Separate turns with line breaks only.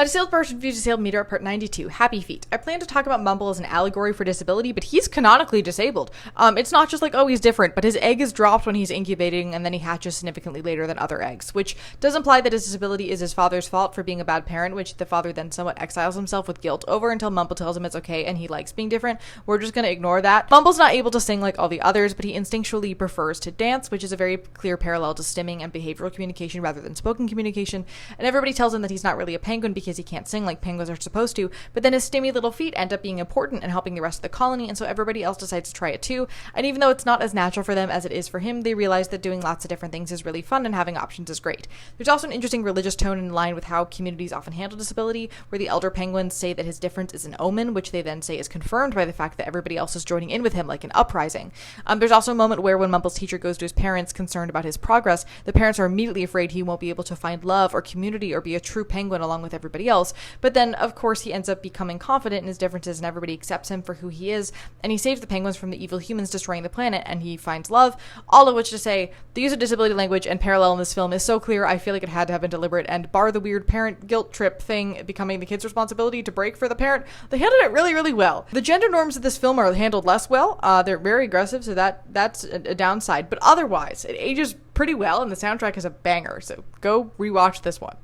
A Disabled Person Views Disabled Meter, Part 92, Happy Feet. I plan to talk about Mumble as an allegory for disability, but he's canonically disabled. It's not just like, oh, he's different, but his egg is dropped when he's incubating, and then he hatches significantly later than other eggs, which does imply that his disability is his father's fault for being a bad parent, which the father then somewhat exiles himself with guilt over until Mumble tells him it's okay and he likes being different. We're just gonna ignore that. Mumble's not able to sing like all the others, but he instinctually prefers to dance, which is a very clear parallel to stimming and behavioral communication rather than spoken communication, and everybody tells him that he's not really a penguin because he can't sing like penguins are supposed to, but then his stimmy little feet end up being important and helping the rest of the colony, and so everybody else decides to try it too. And even though it's not as natural for them as it is for him, they realize that doing lots of different things is really fun and having options is great. There's also an interesting religious tone in line with how communities often handle disability, where the elder penguins say that his difference is an omen, which they then say is confirmed by the fact that everybody else is joining in with him like an uprising. There's also a moment where when Mumble's teacher goes to his parents concerned about his progress, the parents are immediately afraid he won't be able to find love or community or be a true penguin along with everybody else, but then of course he ends up becoming confident in his differences and everybody accepts him for who he is, and he saves the penguins from the evil humans destroying the planet, and he finds love. All of which to say, the use of disability language and parallel in this film is so clear I feel like it had to have been deliberate, and bar the weird parent guilt trip thing becoming the kid's responsibility to break for the parent, they handled it really, really well. The gender norms of this film are handled less well. They're very aggressive, so that's a downside, but otherwise it ages pretty well and the soundtrack is a banger, so go rewatch this one.